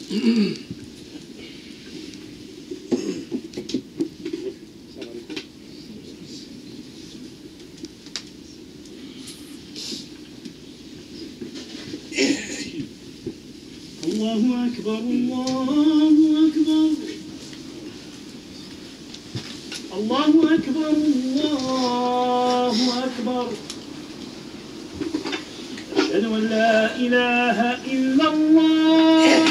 الله أكبر الله أكبر الله أكبر الله أكبر أشهد أن لا إله إلا الله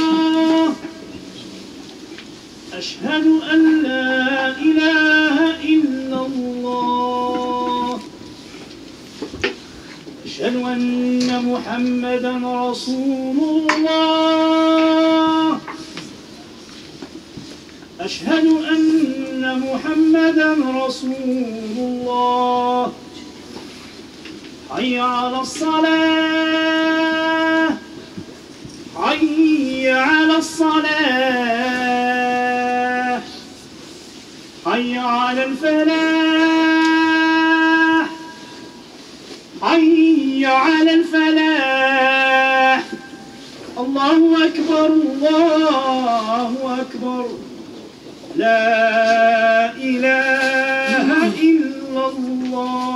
أشهد أن لا إله إلا الله أشهد أن محمدا رسول الله أشهد أن محمدا رسول الله حي على الصلاة حي على الصلاة حي على الفلاح حي على الفلاح الله أكبر الله أكبر لا إله إلا الله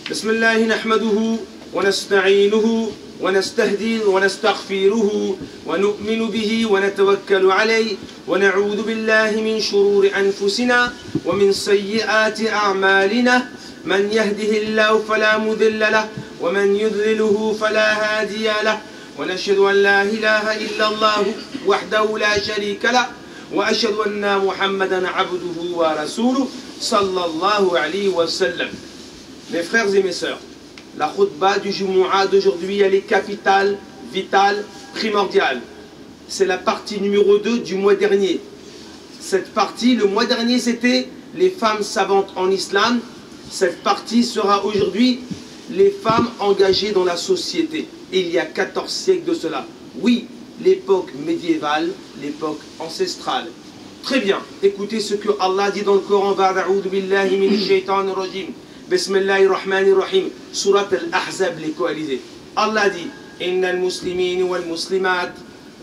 بسم الله نحمده ونستعينه ونستهدي ونستغفره ونؤمن به ونتوكل عليه ونعوذ بالله من شرور أنفسنا ومن سيئات أعمالنا من يهده الله فلا مضل له ومن يضلله فلا هادي له ونشهد أن لا إله إلا الله وحده لا شريك له وأشهد أن محمدا عبده ورسوله صلى الله عليه وسلم. Mes frères et mes sœurs, la khutbah du Jumu'ah d'aujourd'hui, elle est capitale, vitale, primordiale. C'est la partie numéro 2 du mois dernier. Cette partie, le mois dernier, c'était les femmes savantes en islam. Cette partie sera aujourd'hui les femmes engagées dans la société. Il y a 14 siècles de cela. Oui, l'époque médiévale, l'époque ancestrale. Très bien, écoutez ce que Allah dit dans le Coran. Ba'da'oudhu billahi minash shaitanir rajim. Bismillahir Rahmanir Rahim, Surat Al-Ahzab, les coalisés. Allah dit Inna al-muslimin wal-muslimat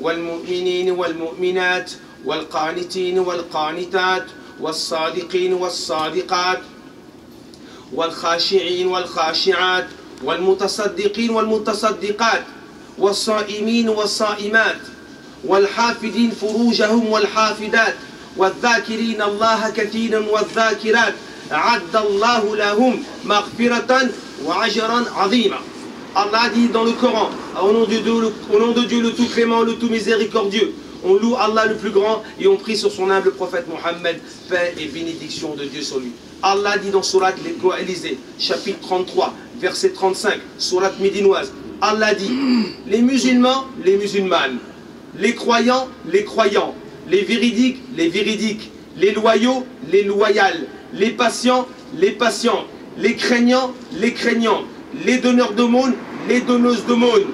wal-mu'minin wal-mu'minat wal-qanitin wal-qanitat wal-sadiqin wal-sadiqat wal-khashi'in wal-khashi'at wal-mutasaddiqin wal-mutasaddiqat wal-sa'imin wal-sa'imat wal-hafidin furujahum wal-hafidat wal-dhakirin Allah kathiran wal-dhakirat أعد الله لهم مغفرة وأجرا عظيما. Allah dit dans le Coran, au nom de Dieu le tout clément, le tout miséricordieux, on loue Allah le plus grand et on prie sur son humble prophète Mohammed, paix et bénédiction de Dieu sur lui. Allah dit dans Surat les Coalisés, chapitre 33, verset 35, Surat médinoise, Allah dit, les musulmans, les musulmanes, les croyants, les croyants, les véridiques, les loyaux, les loyales, les patients, les patients, les craignants, les craignants, les donneurs d'aumône, les donneuses d'aumône,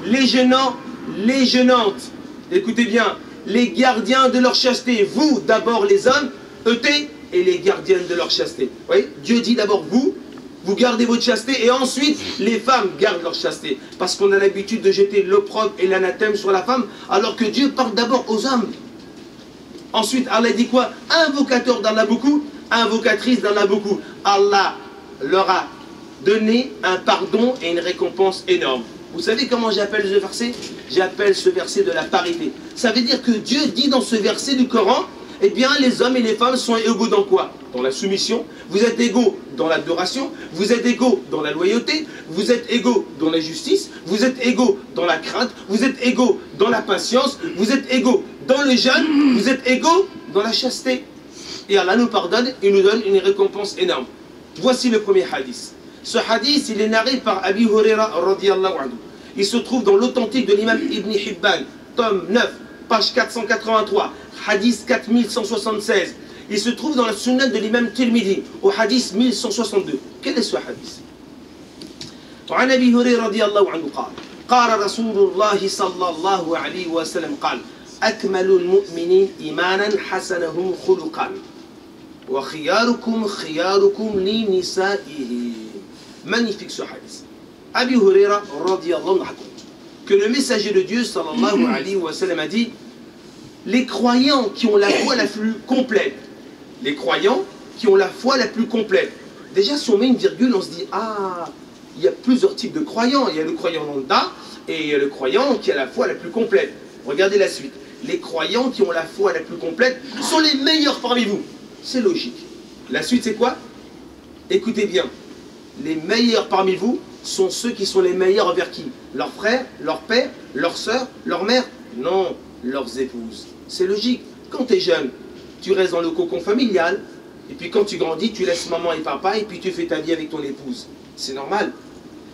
les gênants, les gênantes. Écoutez bien, les gardiens de leur chasteté, vous d'abord les hommes, eux et les gardiennes de leur chasteté. Vous voyez, Dieu dit d'abord vous gardez votre chasteté et ensuite les femmes gardent leur chasteté. Parce qu'on a l'habitude de jeter l'opprobre et l'anathème sur la femme alors que Dieu parle d'abord aux hommes. Ensuite, Allah dit quoi? Invocateur d'Allah beaucoup, invocatrice d'Allah beaucoup. Allah leur a donné un pardon et une récompense énorme. Vous savez comment j'appelle ce verset? J'appelle ce verset de la parité. Ça veut dire que Dieu dit dans ce verset du Coran, eh bien les hommes et les femmes sont égaux dans quoi? Dans la soumission. Vous êtes égaux dans l'adoration, vous êtes égaux dans la loyauté, vous êtes égaux dans la justice, vous êtes égaux dans la crainte, vous êtes égaux dans la patience, vous êtes égaux dans le jeûne, vous êtes égaux dans la chasteté. Et Allah nous pardonne et nous donne une récompense énorme. Voici le premier hadith. Ce hadith, il est narré par Abi Huraira radiyallahu anhu. Il se trouve dans l'authentique de l'imam Ibn Hibban, tome 9, page 483, hadith 4176. Il se trouve dans la sunnah de l'imam Tirmidhi, au hadith 1162. Quel est ce hadith? عن أبي هريرة رضي الله عنه قال قال رسول الله صلى الله عليه وسلم قال أكمل المؤمنين إيمانا حسنهم خلقا وخياركم خياركم لنسائهم. Magnifique ce hadith. Abi Huraira radiyallahu anhu raconte que le messager de Dieu sallallahu alayhi wa sallam a dit: les croyants qui ont la foi la plus complète, les croyants qui ont la foi la plus complète. Déjà, si on met une virgule, on se dit: ah, il y a plusieurs types de croyants. Il y a le croyant lambda et il y a le croyant qui a la foi la plus complète. Regardez la suite. Les croyants qui ont la foi la plus complète sont les meilleurs parmi vous. C'est logique. La suite, c'est quoi? Écoutez bien. Les meilleurs parmi vous sont ceux qui sont les meilleurs envers qui? Leurs frères, leurs pères, leurs sœurs, leurs mères? Non, leurs épouses. C'est logique. Quand tu es jeune, tu restes dans le cocon familial. Et puis quand tu grandis, tu laisses maman et papa et puis tu fais ta vie avec ton épouse. C'est normal.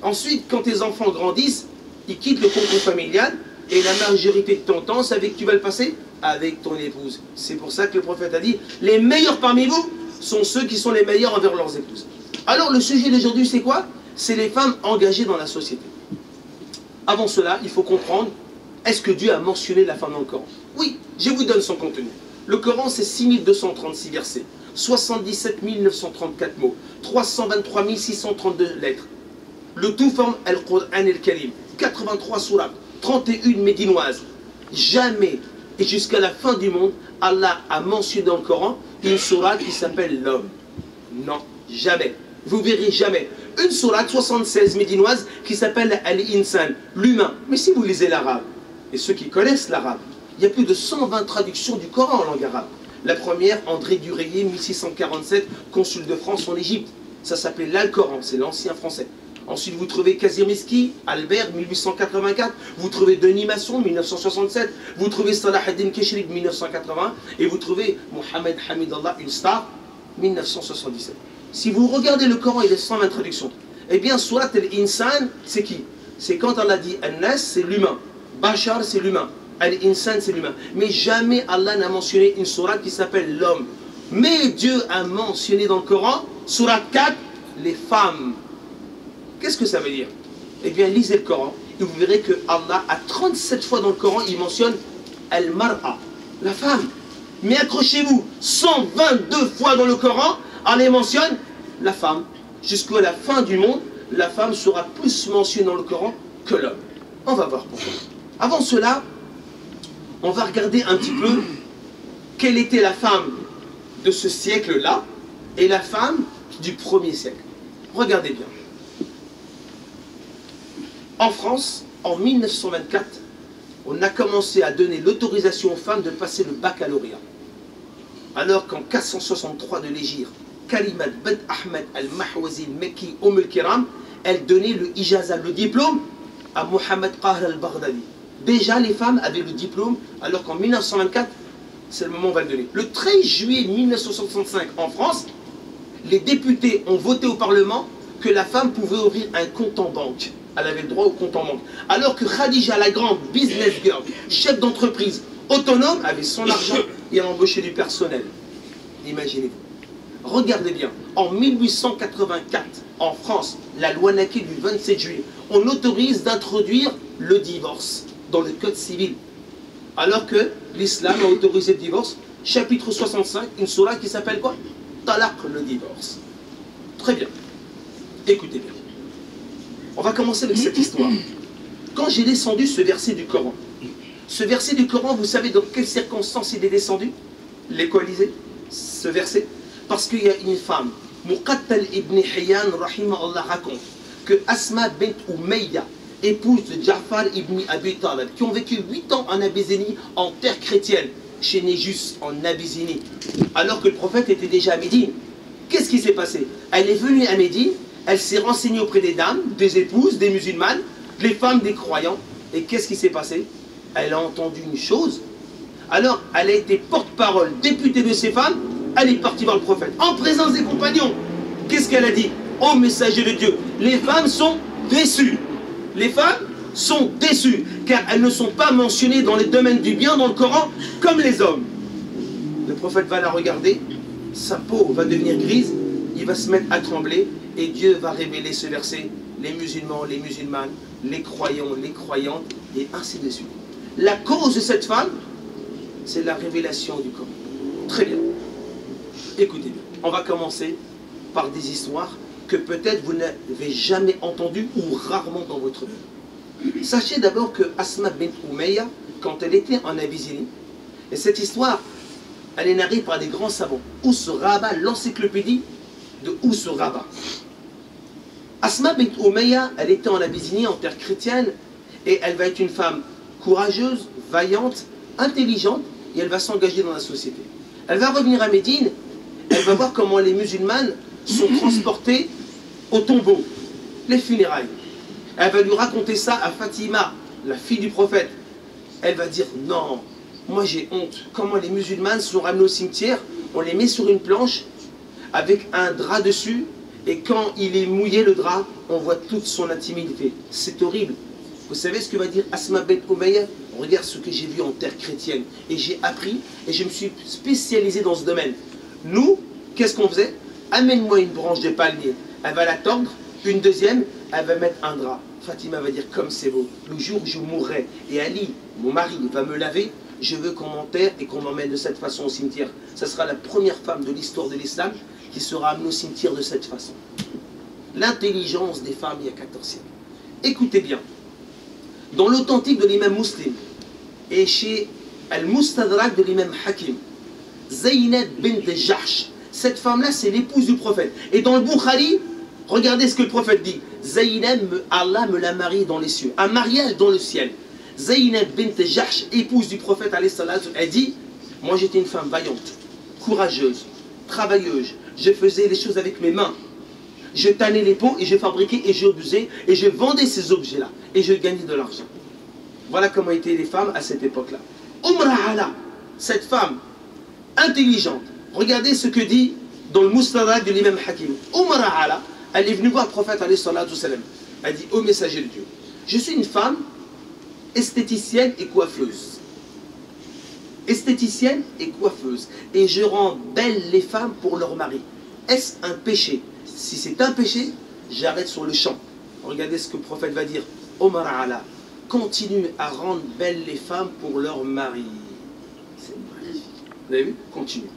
Ensuite, quand tes enfants grandissent, ils quittent le cocon familial et la majorité de ton temps, c'est avec qui tu vas le passer? Avec ton épouse. C'est pour ça que le prophète a dit: les meilleurs parmi vous sont ceux qui sont les meilleurs envers leurs épouses. Alors le sujet d'aujourd'hui, c'est quoi? C'est les femmes engagées dans la société. Avant cela, il faut comprendre, est-ce que Dieu a mentionné la femme dans le Coran? Oui, je vous donne son contenu. Le Coran, c'est 6236 versets, 77 934 mots, 323 632 lettres. Le tout forme Al-Qur'an al-Karim, 83 sourates, 31 médinoises. Jamais, et jusqu'à la fin du monde, Allah a mentionné dans le Coran une sourate qui s'appelle l'homme. Non, jamais. Vous verrez jamais. Une sourate 76 médinoise qui s'appelle Al-Insan, l'humain. Mais si vous lisez l'arabe, et ceux qui connaissent l'arabe, il y a plus de 120 traductions du Coran en langue arabe. La première, André Dureyer, 1647, consul de France en Égypte. Ça s'appelait l'Alcoran, c'est l'ancien français. Ensuite, vous trouvez Kazir Miski, Albert, 1884. Vous trouvez Denis Masson, 1967. Vous trouvez Salah ad-Din Keshrik, 1980. Et vous trouvez Mohamed Hamidallah, une star, 1977. Si vous regardez le Coran, il y a 120 traductions. Eh bien, Surat al-Insan, c'est qui? C'est quand Allah dit An-Nas, c'est l'humain. Bashar, c'est l'humain. Al-Insan, c'est l'humain. Mais jamais Allah n'a mentionné une sourate qui s'appelle l'homme. Mais Dieu a mentionné dans le Coran, Surat 4, les femmes. Qu'est-ce que ça veut dire? Eh bien, lisez le Coran et vous verrez que Allah, a 37 fois dans le Coran, il mentionne Al-Mar'a, la femme. Mais accrochez-vous, 122 fois dans le Coran, Allah mentionne la femme. Jusqu'à la fin du monde, la femme sera plus mentionnée dans le Coran que l'homme. On va voir pourquoi. Avant cela, on va regarder un petit peu quelle était la femme de ce siècle-là et la femme du 1er siècle. Regardez bien. En France, en 1924, on a commencé à donner l'autorisation aux femmes de passer le baccalauréat. Alors qu'en 463 de l'Hégire, Kalimat Ben Ahmed al-Mahwazi al-Mekki al-Kiram, elle donnait le ijaza, le diplôme, à Mohamed Qahr al-Baghdadi. Déjà, les femmes avaient le diplôme, alors qu'en 1924, c'est le moment où on va le donner. Le 13 juillet 1965, en France, les députés ont voté au Parlement que la femme pouvait ouvrir un compte en banque. Elle avait le droit au compte en banque. Alors que Khadija, la grande business girl, chef d'entreprise, autonome, avait son argent et a embauché du personnel. Imaginez-vous. Regardez bien, en 1884, en France, la loi Naquet du 27 juillet, on autorise d'introduire le divorce dans le code civil. Alors que l'islam a autorisé le divorce, chapitre 65, une sourate qui s'appelle quoi? Talaq, le divorce. Très bien. Écoutez bien. On va commencer avec cette histoire. Quand j'ai descendu ce verset du Coran, ce verset du Coran, vous savez dans quelles circonstances il est descendu? Les coalisés, ce verset. Parce qu'il y a une femme, Muqattal ibn Hayyan, rahimahullah, raconte que Asma bint Umayya, épouse de Ja'far ibn Abi Talib, qui ont vécu 8 ans en Abyssinie, en terre chrétienne, chez Néjus, en Abyssinie, alors que le prophète était déjà à Médine. Qu'est-ce qui s'est passé? Elle est venue à Médine, elle s'est renseignée auprès des dames, des épouses, des musulmanes, les femmes des croyants, et qu'est-ce qui s'est passé? Elle a entendu une chose, alors elle a été porte-parole, députée de ces femmes, elle est partie voir le prophète, en présence des compagnons. Qu'est-ce qu'elle a dit? Ô messager de Dieu, les femmes sont déçues. Les femmes sont déçues, car elles ne sont pas mentionnées dans les domaines du bien dans le Coran comme les hommes. Le prophète va la regarder, sa peau va devenir grise, il va se mettre à trembler, et Dieu va révéler ce verset, les musulmans, les musulmanes, les croyants, les croyantes, et ainsi de suite. La cause de cette femme, c'est la révélation du Coran. Très bien. Écoutez bien. On va commencer par des histoires que peut-être vous n'avez jamais entendues ou rarement dans votre vie. Sachez d'abord que Asma bint Umayya, quand elle était en Abyssinie, et cette histoire, elle est narrée par des grands savants. Ous Rabat, l'encyclopédie de Ous Rabat. Asma bint Umayya, elle était en Abyssinie, en terre chrétienne, et elle va être une femme courageuse, vaillante, intelligente, et elle va s'engager dans la société. Elle va revenir à Médine, elle va voir comment les musulmanes sont transportés au tombeau, les funérailles. Elle va lui raconter ça à Fatima, la fille du prophète. Elle va dire, non, moi j'ai honte. Comment les musulmanes sont ramenés au cimetière, on les met sur une planche avec un drap dessus, et quand il est mouillé le drap, on voit toute son intimité. C'est horrible. Vous savez ce que va dire Asma bint Umayya? Regarde ce que j'ai vu en terre chrétienne. Et j'ai appris, et je me suis spécialisé dans ce domaine. Nous, qu'est-ce qu'on faisait? Amène-moi une branche de palmier. Elle va la tordre, une deuxième, elle va mettre un drap. Fatima va dire, comme c'est beau, le jour où je mourrai, et Ali, mon mari, va me laver, je veux qu'on m'enterre et qu'on m'emmène de cette façon au cimetière. Ça sera la première femme de l'histoire de l'islam qui sera amenée au cimetière de cette façon. L'intelligence des femmes il y a 14 siècles. Écoutez bien. Dans l'authentique de l'imam Muslim et chez Al-Mustadrak de l'imam Hakim, Zaynab bint Jahsh, cette femme-là, c'est l'épouse du prophète. Et dans le Bukhari, regardez ce que le prophète dit. Zaynab, Allah me l'a mariée dans les cieux. Un mariage dans le ciel. Zaynab bint Jahsh, épouse du prophète, elle dit, moi j'étais une femme vaillante, courageuse, travailleuse. Je faisais les choses avec mes mains. Je tannais les peaux et je fabriquais et je faisais et je vendais ces objets-là. Et je gagnais de l'argent. Voilà comment étaient les femmes à cette époque-là. Ala, cette femme intelligente, regardez ce que dit dans le Mustadrak de l'imam Hakim. Ala, elle est venue voir le prophète alayhi salatu salam. Elle dit, ô messager de Dieu, je suis une femme esthéticienne et coiffeuse. Esthéticienne et coiffeuse. Et je rends belles les femmes pour leur mari. Est-ce un péché? Si c'est un péché, j'arrête sur le champ. Regardez ce que le prophète va dire. Omar Ala, continue à rendre belles les femmes pour leur mari. C'est magnifique. Vous avez vu? Continue.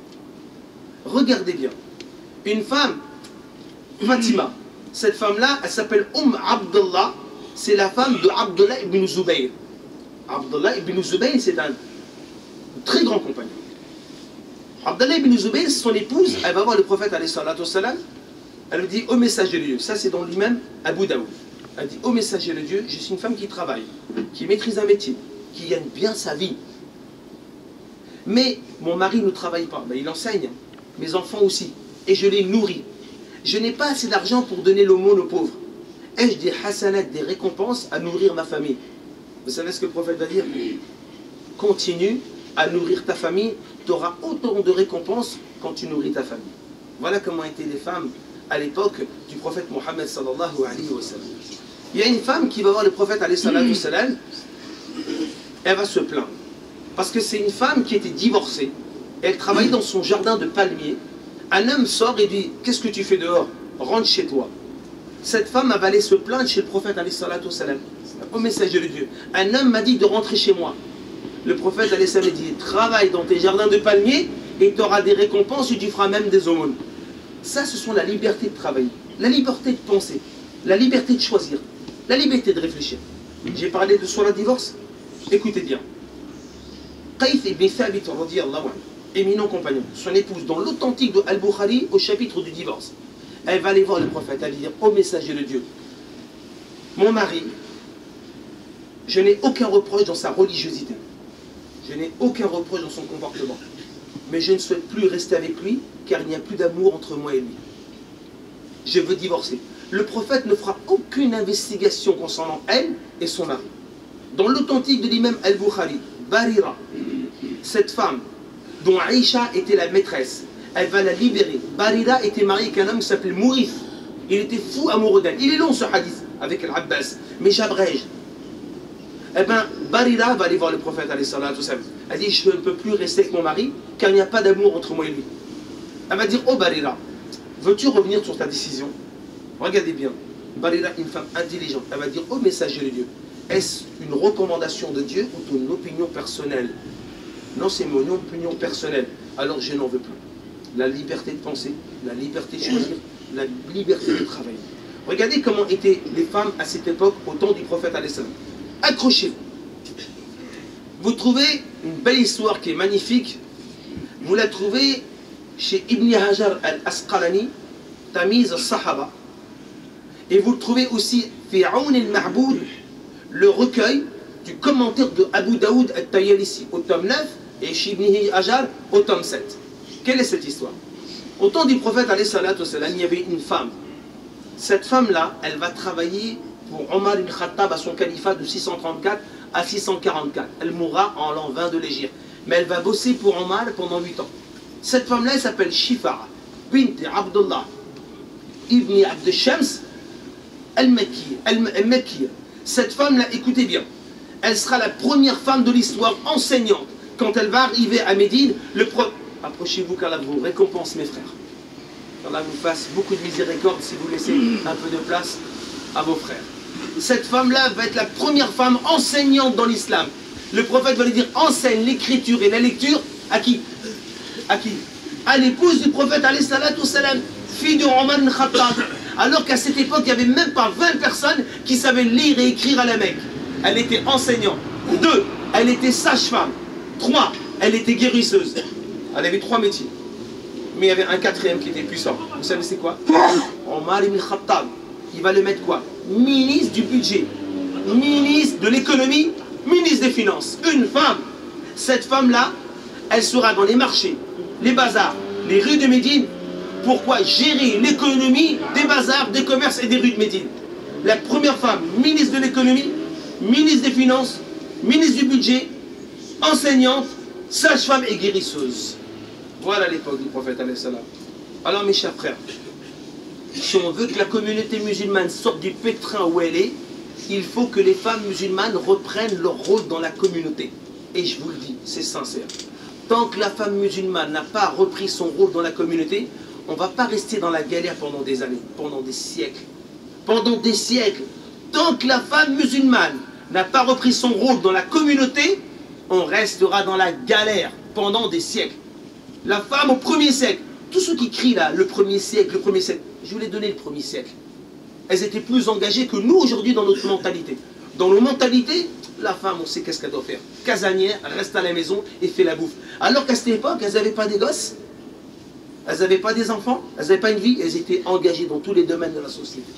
Regardez bien. Une femme, Fatima, cette femme-là, elle s'appelle Abdullah. C'est la femme de Abdullah ibn Zubayr. Abdullah ibn Zubayr, c'est un très grand compagnon. Abdullah ibn Zubayr, son épouse, elle va voir le prophète alayhi salatu wassalam. Elle lui dit, ô messager de Dieu, ça c'est dans l'imam Abu Daoud. Elle dit, ô messager de Dieu, je suis une femme qui travaille, qui maîtrise un métier, qui gagne bien sa vie. Mais mon mari ne travaille pas, ben, il enseigne, mes enfants aussi, et je les nourris. Je n'ai pas assez d'argent pour donner l'aumône aux pauvres. Ai-je des hasanat, des récompenses à nourrir ma famille? Vous savez ce que le prophète va dire? Continue à nourrir ta famille, tu auras autant de récompenses quand tu nourris ta famille. Voilà comment étaient les femmes à l'époque du prophète Mohammed sallallahu alayhi wa sallam. Il y a une femme qui va voir le prophète alayhi sallallahu wa sallam, elle va se plaindre. Parce que c'est une femme qui était divorcée, elle travaillait dans son jardin de palmiers. Un homme sort et dit, qu'est-ce que tu fais dehors? Rentre chez toi. Cette femme va aller se plaindre chez le prophète alayhi sallallahu wa sallam. Au messager de Dieu, un homme m'a dit de rentrer chez moi. Le prophète alayhi sallam dit, travaille dans tes jardins de palmiers et tu auras des récompenses et tu feras même des aumônes. Ça, ce sont la liberté de travailler, la liberté de penser, la liberté de choisir, la liberté de réfléchir. J'ai parlé de sur le divorce. Écoutez bien. Qayth ibn Thabit, éminent compagnon, son épouse, dans l'authentique de Al-Bukhari, au chapitre du divorce. Elle va aller voir le prophète, elle va dire, ô messager de Dieu, mon mari, je n'ai aucun reproche dans sa religiosité. Je n'ai aucun reproche dans son comportement. Mais je ne souhaite plus rester avec lui, car il n'y a plus d'amour entre moi et lui. Je veux divorcer. Le prophète ne fera aucune investigation concernant elle et son mari. Dans l'authentique de l'imam Al-Bukhari, Barira, cette femme dont Aïcha était la maîtresse, elle va la libérer. Barira était mariée avec un homme qui s'appelait Mourith. Il était fou amoureux d'elle. Il est long ce hadith avec Al-Abbas, mais j'abrège. Eh bien, Barira va aller voir le prophète, elle dit, je ne peux plus rester avec mon mari, car il n'y a pas d'amour entre moi et lui. Elle va dire, oh Barira, veux-tu revenir sur ta décision? Regardez bien, Barira, une femme intelligente, elle va dire, oh messager de Dieu, est-ce une recommandation de Dieu ou ton opinion personnelle? Non, c'est mon opinion personnelle. Alors je n'en veux plus. La liberté de penser, la liberté de choisir, la liberté de travailler. Regardez comment étaient les femmes à cette époque, au temps du prophète alayhi salam. Accrochez-vous. Vous trouvez une belle histoire qui est magnifique. Vous la trouvez chez Ibn Hajar al-Asqalani, Tamiz al-Sahaba. Et vous le trouvez aussi, Fi'aoun al-Ma'boud, le recueil du commentaire de Abu Daoud al-Tayalisi au tome 9 et chez Ibn Hajar au tome 7. Quelle est cette histoire? Au temps du prophète, il y avait une femme. Cette femme-là, elle va travailler pour Omar ibn Khattab à son califat de 634 à 644. Elle mourra en l'an 20 de l'Hégire. Mais elle va bosser pour Omar pendant 8 ans. Cette femme-là, elle s'appelle Shifa bint Abdullah ibn Abd Shams al-Makki. Cette femme-là, écoutez bien, elle sera la première femme de l'histoire enseignante. Quand elle va arriver à Médine, approchez-vous qu'Allah vous récompense, mes frères. qu'Allah vous fasse beaucoup de miséricorde si vous laissez un peu de place à vos frères. Cette femme-là va être la première femme enseignante dans l'islam. Le prophète va lui dire enseigne l'écriture et la lecture à qui? À qui? À l'épouse du prophète alayhi salatu wassalam, fille de Omar ibn Khattab. Alors qu'à cette époque, il n'y avait même pas 20 personnes qui savaient lire et écrire à la Mecque. Elle était enseignante. 2, elle était sage-femme. 3, elle était guérisseuse. Elle avait 3 métiers. Mais il y avait un 4e qui était puissant. Vous savez c'est quoi? Omar ibn Khattab. Il va le mettre quoi? Ministre du budget, ministre de l'économie, ministre des finances. Une femme. Cette femme-là, elle sera dans les marchés, les bazars, les rues de Médine. Pourquoi? Gérer l'économie des bazars, des commerces et des rues de Médine. La première femme, ministre de l'économie, ministre des finances, ministre du budget, enseignante, sage-femme et guérisseuse. Voilà l'époque du prophète alayhi salam. Alors mes chers frères, si on veut que la communauté musulmane sorte du pétrin où elle est, il faut que les femmes musulmanes reprennent leur rôle dans la communauté. Et je vous le dis, c'est sincère. Tant que la femme musulmane n'a pas repris son rôle dans la communauté, on ne va pas rester dans la galère pendant des années, pendant des siècles. Pendant des siècles. Tant que la femme musulmane n'a pas repris son rôle dans la communauté, on restera dans la galère pendant des siècles. La femme au 1er siècle, tous ceux qui crient là, le 1er siècle, je vous l'ai donné le 1er siècle. Elles étaient plus engagées que nous aujourd'hui dans notre mentalité. Dans nos mentalités, la femme, on sait qu'est-ce qu'elle doit faire. Casanière, reste à la maison et fait la bouffe. Alors qu'à cette époque, elles n'avaient pas des gosses, elles n'avaient pas des enfants, elles n'avaient pas une vie, elles étaient engagées dans tous les domaines de la société.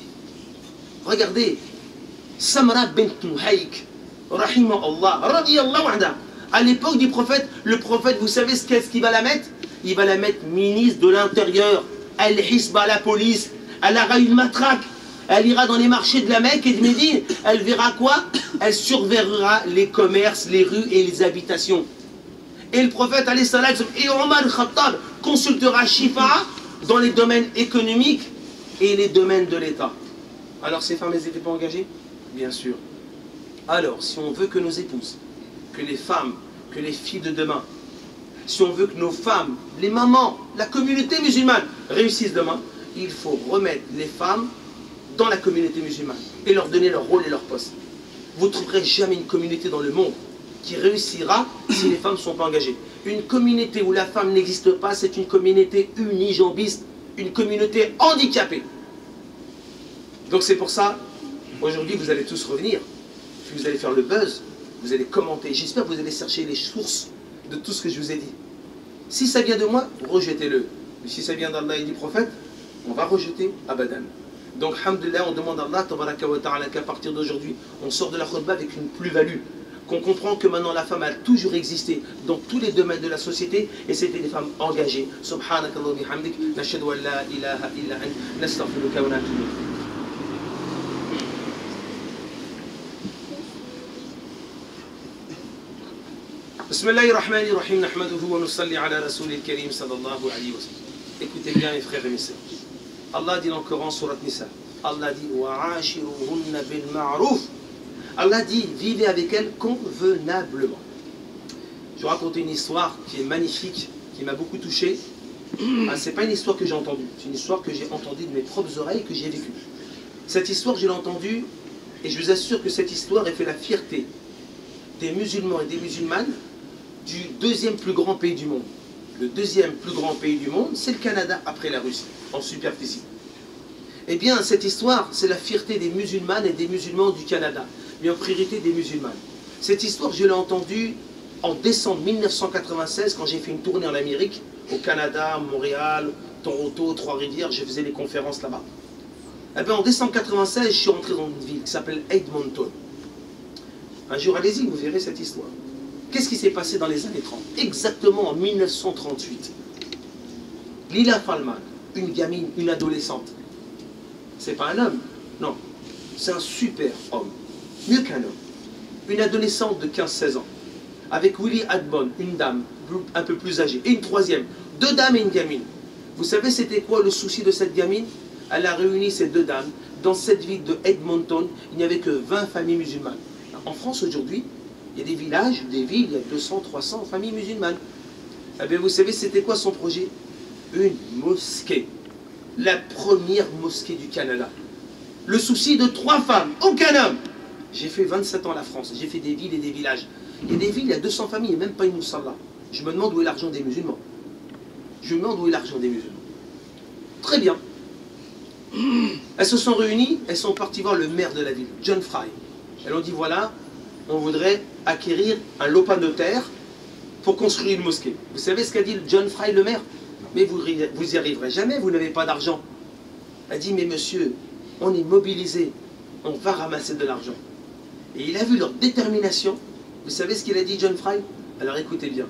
Regardez, Samra bint Muhayk, rahimahullah, radiyallahu anha. À l'époque du prophète, le prophète, vous savez ce qu'il va la mettre? Il va la mettre ministre de l'Intérieur. Elle hisba la police, elle aura une matraque. Elle ira dans les marchés de la Mecque et de Médine. Elle verra quoi? Elle surveillera les commerces, les rues et les habitations. Et le prophète, alayhi salam, et Omar al-Khattab consultera Shifa dans les domaines économiques et les domaines de l'État. Alors ces femmes, elles n'étaient pas engagées? Bien sûr. Alors, si on veut que nos épouses, que les femmes, que les filles de demain, si on veut que nos femmes, les mamans, la communauté musulmane réussissent demain, il faut remettre les femmes dans la communauté musulmane et leur donner leur rôle et leur poste. Vous ne trouverez jamais une communauté dans le monde qui réussira si les femmes ne sont pas engagées. Une communauté où la femme n'existe pas, c'est une communauté unijambiste, une communauté handicapée. Donc c'est pour ça, aujourd'hui vous allez tous revenir, puis vous allez faire le buzz, vous allez commenter, j'espère que vous allez chercher les sources de tout ce que je vous ai dit. Si ça vient de moi, rejetez-le. Mais si ça vient d'Allah et du prophète, on va rejeter abadan. Donc, alhamdoulilah, on demande à Allah tabaraka wa ta'ala qu'à partir d'aujourd'hui, on sort de la khutbah avec une plus-value. Qu'on comprend que maintenant la femme a toujours existé dans tous les domaines de la société et c'était des femmes engagées. Subhanakallah bihamdik, nashhadu an la ilaha illa ant, nastaghfiruka wa natubu. Bismillahirrahmanirrahim, nahmaduhu wa nusalli ala rasulil karim sallallahu alayhi wa sallam. Écoutez bien mes frères et mes sœurs. Allah dit dans le Coran, surat Nisa, Allah dit wa'ashiruhunna bil ma'ruf. Allah dit vivez avec elles convenablement. Je vais raconter une histoire qui est magnifique, qui m'a beaucoup touché. C'est pas une histoire que j'ai entendue, c'est une histoire que j'ai entendue de mes propres oreilles, que j'ai vécue. Cette histoire, je l'ai entendue et je vous assure que cette histoire a fait la fierté des musulmans et des musulmanes du deuxième plus grand pays du monde. Le deuxième plus grand pays du monde, c'est le Canada après la Russie, en superficie. Eh bien, cette histoire, c'est la fierté des musulmanes et des musulmans du Canada, mais en priorité des musulmanes. Cette histoire, je l'ai entendue en décembre 1996, quand j'ai fait une tournée en Amérique, au Canada, Montréal, Toronto, Trois-Rivières, je faisais des conférences là-bas. Eh bien, en décembre 1996, je suis rentré dans une ville qui s'appelle Edmonton. Un jour, allez-y, vous verrez cette histoire. Qu'est-ce qui s'est passé dans les années 30? Exactement en 1938. Lila Falman, une gamine, une adolescente. C'est pas un homme, non. C'est un super homme. Mieux qu'un homme. Une adolescente de 15-16 ans. Avec Willie Adbon, une dame un peu plus âgée. Et une troisième. Deux dames et une gamine. Vous savez c'était quoi le souci de cette gamine? Elle a réuni ces deux dames. Dans cette ville de Edmonton, il n'y avait que 20 familles musulmanes. En France aujourd'hui, il y a des villages, des villes, il y a 200, 300 familles musulmanes. Eh bien, vous savez, c'était quoi son projet? Une mosquée. La première mosquée du Canada. Le souci de 3 femmes, aucun homme. J'ai fait 27 ans à la France, j'ai fait des villes et des villages. Il y a des villes, il y a 200 familles, il n'y a même pas une moussalla. Je me demande où est l'argent des musulmans. Je me demande où est l'argent des musulmans. Très bien. Elles se sont réunies, elles sont parties voir le maire de la ville, John Fry. Elles ont dit voilà, on voudrait acquérir un lopin de terre pour construire une mosquée. Vous savez ce qu'a dit John Fry, le maire? Mais vous y arriverez jamais, vous n'avez pas d'argent. Elle a dit mais monsieur, on est mobilisé, on va ramasser de l'argent. Et il a vu leur détermination. Vous savez ce qu'il a dit John Fry? Alors écoutez bien.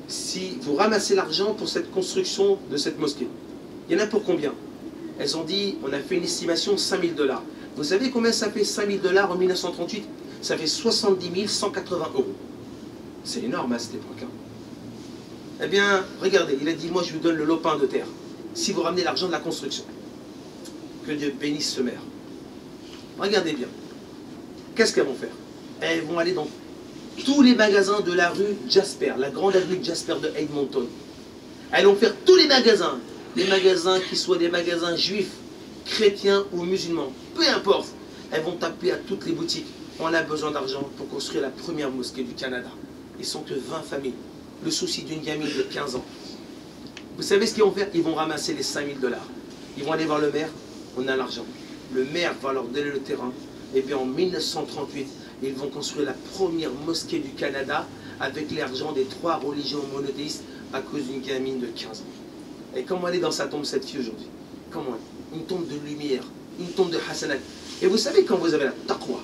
Si vous ramassez l'argent pour cette construction de cette mosquée, il y en a pour combien? Elles ont dit, on a fait une estimation 5 000 $. Vous savez combien ça fait 5 000 $ en 1938? Ça fait 70 180 €. C'est énorme à cette époque. Hein. Eh bien, regardez, il a dit, moi je vous donne le lopin de terre, si vous ramenez l'argent de la construction. Que Dieu bénisse ce maire. Regardez bien. Qu'est-ce qu'elles vont faire? Elles vont aller dans tous les magasins de la rue Jasper, la grande avenue Jasper de Edmonton. Elles vont faire tous les magasins qui soient des magasins juifs, chrétiens ou musulmans, peu importe. Elles vont taper à toutes les boutiques. On a besoin d'argent pour construire la première mosquée du Canada. Ils sont que 20 familles. Le souci d'une gamine de 15 ans. Vous savez ce qu'ils vont faire? Ils vont ramasser les 5 000 $. Ils vont aller voir le maire, on a l'argent. Le maire va leur donner le terrain. Et bien en 1938, ils vont construire la première mosquée du Canada avec l'argent des 3 religions monothéistes à cause d'une gamine de 15 ans. Et comment elle est dans sa tombe, cette fille, aujourd'hui? Comment elle? Une tombe de lumière, une tombe de hasanat. Et vous savez, quand vous avez la taqwa,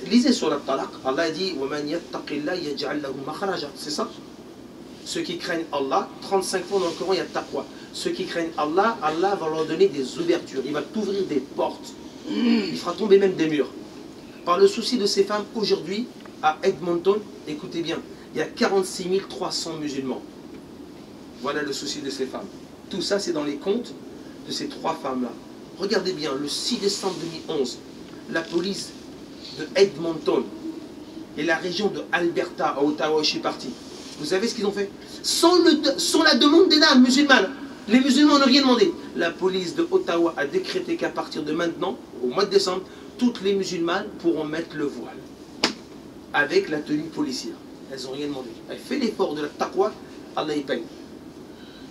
lisez sur la talaq, Allah a dit وَمَنْ يَتَّقِ اللَّهِ يَجْعَلْ لَهُ مَخْرَجًا. C'est ça? Ceux qui craignent Allah, 35 fois dans le Coran, il y a taqwa. Ceux qui craignent Allah, Allah va leur donner des ouvertures, il va t'ouvrir des portes. Il fera tomber même des murs. Par le souci de ces femmes, aujourd'hui, à Edmonton, écoutez bien, il y a 46 300 musulmans. Voilà le souci de ces femmes. Tout ça, c'est dans les comptes de ces 3 femmes-là. Regardez bien, le 6 décembre 2011, la police de Edmonton et la région de Alberta, à Ottawa, où je suis parti. Vous savez ce qu'ils ont fait? Sans la demande des dames musulmanes. Les musulmans n'ont rien demandé. La police de Ottawa a décrété qu'à partir de maintenant, au mois de décembre, toutes les musulmanes pourront mettre le voile. Avec la tenue policière. Elles n'ont rien demandé. Elles fait l'effort de la taqwa, Allah y paye.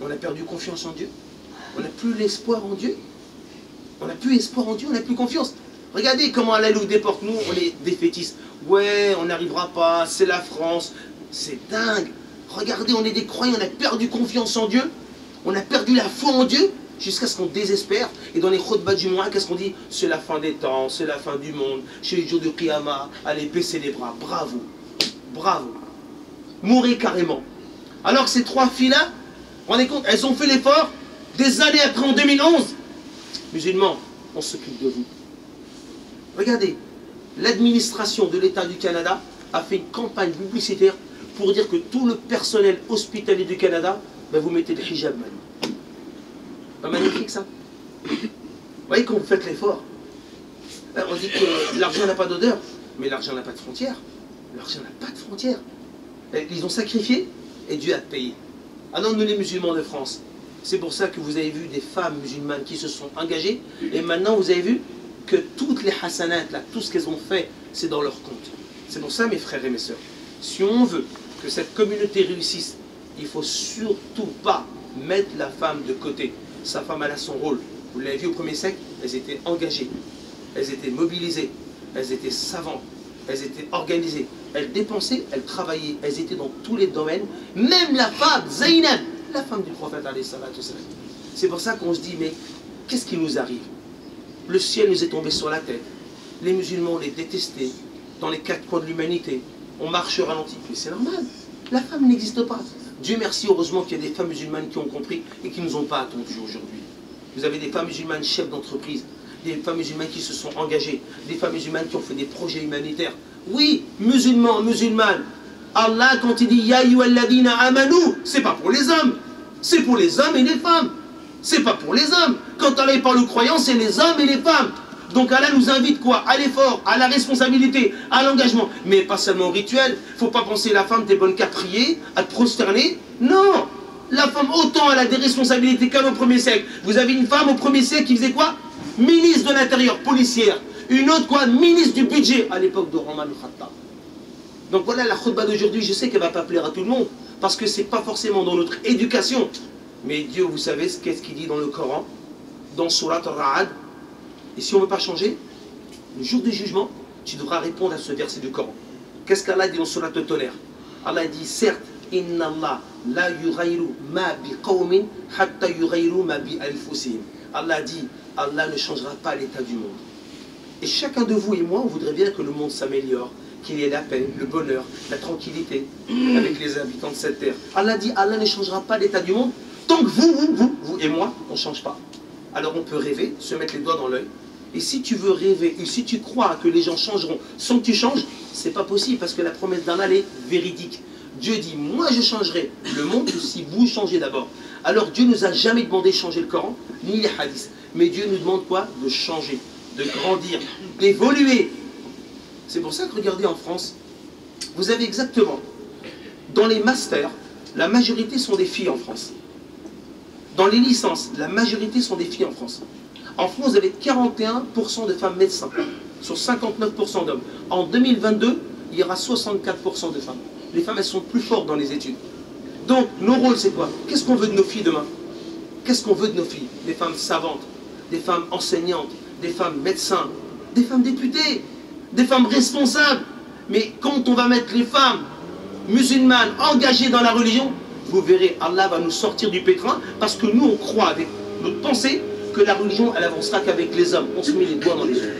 On a perdu confiance en Dieu. On n'a plus l'espoir en Dieu. On n'a plus espoir en Dieu, on n'a plus confiance. Regardez comment Allah nous déporte. Nous, on est défaitistes. Ouais, on n'arrivera pas, c'est la France. C'est dingue. Regardez, on est des croyants, on a perdu confiance en Dieu. On a perdu la foi en Dieu jusqu'à ce qu'on désespère. Et dans les khutbahs du mois, qu'est-ce qu'on dit? C'est la fin des temps, c'est la fin du monde. Chez les jours de Qiyamah, allez, baissez les bras. Bravo. Bravo. Mourez carrément. Alors que ces 3 filles-là, vous vous rendez compte, elles ont fait l'effort des années après, en 2011. Musulmans, on s'occupe de vous. Regardez, l'administration de l'État du Canada a fait une campagne publicitaire pour dire que tout le personnel hospitalier du Canada, ben vous mettez le hijab maintenant. Pas magnifique ça? Vous voyez quand vous faites l'effort. On dit que l'argent n'a pas d'odeur, mais l'argent n'a pas de frontières. L'argent n'a pas de frontières. Ils ont sacrifié et Dieu a payé. Ah non, nous les musulmans de France, c'est pour ça que vous avez vu des femmes musulmanes qui se sont engagées, et maintenant vous avez vu que toutes les hasanats, là, tout ce qu'elles ont fait, c'est dans leur compte. C'est pour ça, mes frères et mes sœurs, si on veut que cette communauté réussisse, il ne faut surtout pas mettre la femme de côté. Sa femme, elle a son rôle. Vous l'avez vu au premier siècle, elles étaient engagées, elles étaient mobilisées, elles étaient savantes, elles étaient organisées, elles dépensaient, elles travaillaient, elles étaient dans tous les domaines. Même la femme, Zaynab, la femme du prophète, c'est pour ça qu'on se dit, mais qu'est-ce qui nous arrive? Le ciel nous est tombé sur la tête. Les musulmans, on les détestait dans les quatre coins de l'humanité. On marche au ralenti. Mais c'est normal. La femme n'existe pas. Dieu merci, heureusement qu'il y a des femmes musulmanes qui ont compris et qui ne nous ont pas attendus aujourd'hui. Vous avez des femmes musulmanes chefs d'entreprise, des femmes musulmanes qui se sont engagées, des femmes musulmanes qui ont fait des projets humanitaires. Oui, musulmans, musulmanes. Allah, quand il dit Ya ayyuhalladhina amanu, c'est pas pour les hommes. C'est pour les hommes et les femmes. C'est pas pour les hommes. Quand Allah parle aux croyants, c'est les hommes et les femmes. Donc Allah nous invite quoi? À l'effort, à la responsabilité, à l'engagement. Mais pas seulement au rituel. Il ne faut pas penser la femme, t'es bonne qu'à prier, à te prosterner. Non. La femme, autant elle a des responsabilités qu'à au premier siècle. Vous avez une femme au premier siècle qui faisait quoi? Ministre de l'Intérieur, policière. Une autre quoi? Ministre du budget à l'époque de Omar al-Khattab. Donc voilà la khutbah d'aujourd'hui. Je sais qu'elle ne va pas plaire à tout le monde. Parce que ce n'est pas forcément dans notre éducation. Mais Dieu, vous savez qu'est-ce qu'il dit dans le Coran? Dans Surat al-Ra'ad. Et si on ne veut pas changer, le jour du jugement, tu devras répondre à ce verset du Coran. Qu'est-ce qu'Allah dit dans Surat al-Tonnerre? Allah dit, certes, Inna Allah la yughayru ma bi qawmin hatta yughayru ma bi anfusihim. Allah dit, Allah ne changera pas l'état du monde. Et chacun de vous et moi, on voudrait bien que le monde s'améliore, qu'il y ait la paix, le bonheur, la tranquillité avec les habitants de cette terre. Allah dit, Allah ne changera pas l'état du monde tant que vous et moi, on ne change pas. Alors on peut rêver, se mettre les doigts dans l'œil. Et si tu veux rêver, et si tu crois que les gens changeront sans que tu changes, c'est pas possible parce que la promesse d'Allah est véridique. Dieu dit, moi je changerai le monde si vous changez d'abord. Alors Dieu nous a jamais demandé de changer le Coran, ni les hadiths. Mais Dieu nous demande quoi? De changer, de grandir, d'évoluer. C'est pour ça que regardez en France, vous avez exactement, dans les masters, la majorité sont des filles en France. Dans les licences, la majorité sont des filles en France. En France, vous avez 41% de femmes médecins sur 59% d'hommes. En 2022, il y aura 64% de femmes. Les femmes, elles sont plus fortes dans les études. Donc, nos rôles, c'est quoi? Qu'est-ce qu'on veut de nos filles demain? Qu'est-ce qu'on veut de nos filles? Des femmes savantes, des femmes enseignantes, des femmes médecins, des femmes députées, des femmes responsables. Mais quand on va mettre les femmes musulmanes engagées dans la religion, vous verrez, Allah va nous sortir du pétrin parce que nous, on croit avec notre pensée que la religion, elle avancera qu'avec les hommes. On se met les doigts dans les yeux.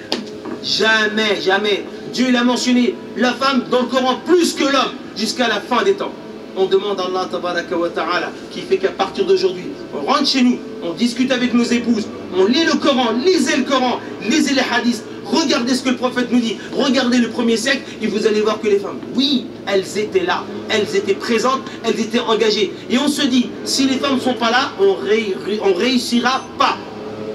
Jamais, jamais. Dieu, il a mentionné la femme dans le Coran plus que l'homme jusqu'à la fin des temps. On demande à Allah tabaraka wa ta'ala qui fait qu'à partir d'aujourd'hui, on rentre chez nous, on discute avec nos épouses, on lit le Coran, lisez les hadiths, regardez ce que le prophète nous dit, regardez le premier siècle et vous allez voir que les femmes, oui, elles étaient là, elles étaient présentes, elles étaient engagées. Et on se dit, si les femmes ne sont pas là, on réussira pas.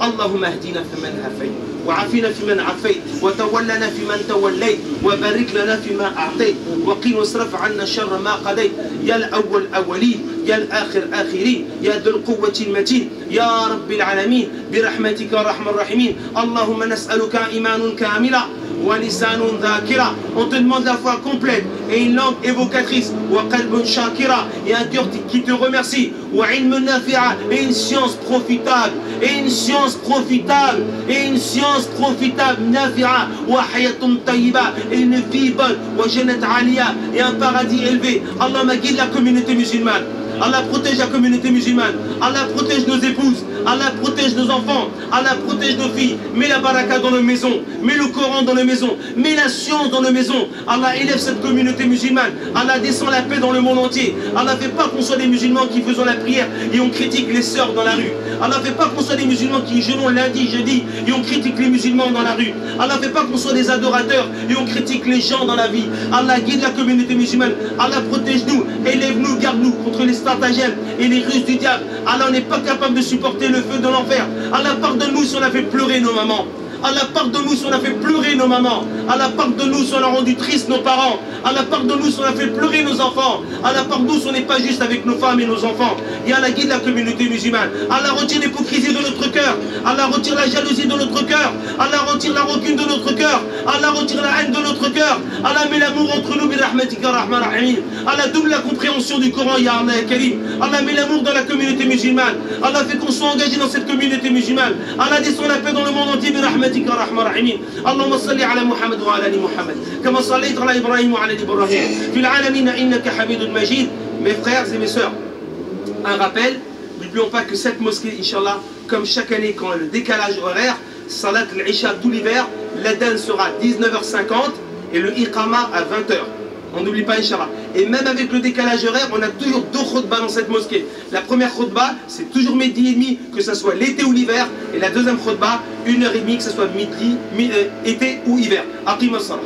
Allahumma ahdina fiman hafayt, wa afina fiman afayt, wa tawallana fiman tawallayt, wa barik lana fima a'tayt, wa qina wasraf 'anna sharra ma qadayt, ya al-awwal awwalin, ya al-akhir akhirin, ya dhul quwwati al-matin, ya rabbil alamin, bi rahmatika arhamar rahimin. Allahumma nas'aluka imanan kamila wa lisanun dhakira. On te demande la foi complète et une langue évocatrice, wa qalbun shakira, et un cœur qui te remercie, wa ilmun nafi'a, et une science profitable, et une science profitable, et une science profitable, nafi'a, wa hayatun tayyiba, et une vie bonne, wa jannat aliya, et un paradis élevé. Allah guide la communauté musulmane. Allah protège la communauté musulmane. Allah protège nos épouses. Allah protège nos enfants. Allah protège nos filles. Mets la baraka dans nos maisons. Mets le Coran dans nos maisons. Mets la science dans nos maisons. Allah élève cette communauté musulmane. Allah descend la paix dans le monde entier. Allah ne fait pas qu'on soit des musulmans qui faisons la prière et on critique les sœurs dans la rue. Allah ne fait pas qu'on soit des musulmans qui jeûnons lundi, jeudi et on critique les musulmans dans la rue. Allah ne fait pas qu'on soit des adorateurs et on critique les gens dans la vie. Allah guide la communauté musulmane. Allah protège-nous, élève-nous, garde-nous contre les stratagèmes et les ruses du diable. Allah n'est pas capable de supporter le feu de l'enfer. Allah pardonne-nous si on a fait pleurer nos mamans. Allah, pardonne-nous si on a fait pleurer nos mamans. Allah, pardonne-nous si on a rendu triste nos parents. Allah, pardonne-nous si on a fait pleurer nos enfants. Allah, pardonne-nous si on n'est pas juste avec nos femmes et nos enfants. Et Allah, guide la communauté musulmane. Allah, retire l'hypocrisie de notre cœur. Allah, retire la jalousie de notre cœur. Allah, retire la rancune de notre cœur. Allah, retire la haine de notre cœur. Allah, met l'amour entre nous, birahmatika rahman rahim. Allah, double la compréhension du Coran, ya Allah Karim. Allah, met l'amour dans la communauté musulmane. Allah, fait qu'on soit engagé dans cette communauté musulmane. Allah, descend la paix dans le monde entier, birahmatika rahman rahim. Allahumma salli ala Muhammad wa ala ali Muhammad. Kama sallayta ala Ibrahim wa ala ali Ibrahim. Fil alamina innaka hamidun majid. Mes frères et mes sœurs, un rappel, n'oublions pas que cette mosquée, Inch'Allah, comme chaque année, quand le décalage horaire, Salat al-Isha tout l'hiver, l'Adhan sera 19h50 et le Iqama à 20h. On n'oublie pas, Inch'Allah. Et même avec le décalage horaire, on a toujours deux khutbahs dans cette mosquée. La première khutbah, c'est toujours midi et demi, que ce soit l'été ou l'hiver. Et la deuxième khutbah, 1h30, que ce soit midi, été ou hiver. Aqim as-salah.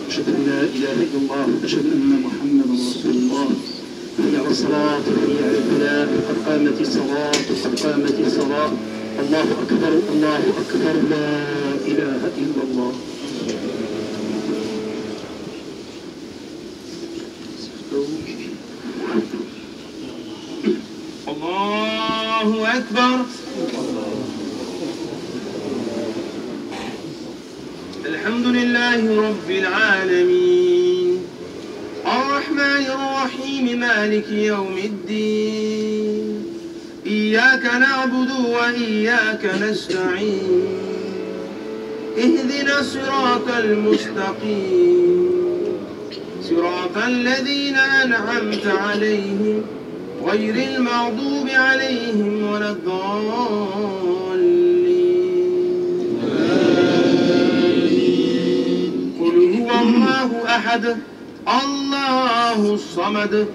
أشهد أن لا إله إلا الله أشهد أن محمدا رسول الله حي على الصلاة حي على الفلاح قد قامت الصلاة قد قامت الصلاة الله أكبر الله أكبر لا إله إلا الله الله أكبر الحمد لله رب العالمين الرحمن الرحيم مالك يوم الدين إياك نعبد وإياك نستعين اهدنا الصراط المستقيم صراط الذين أنعمت عليهم غير المغضوب عليهم ولا الضالين قل هو الله أحد الله الصمد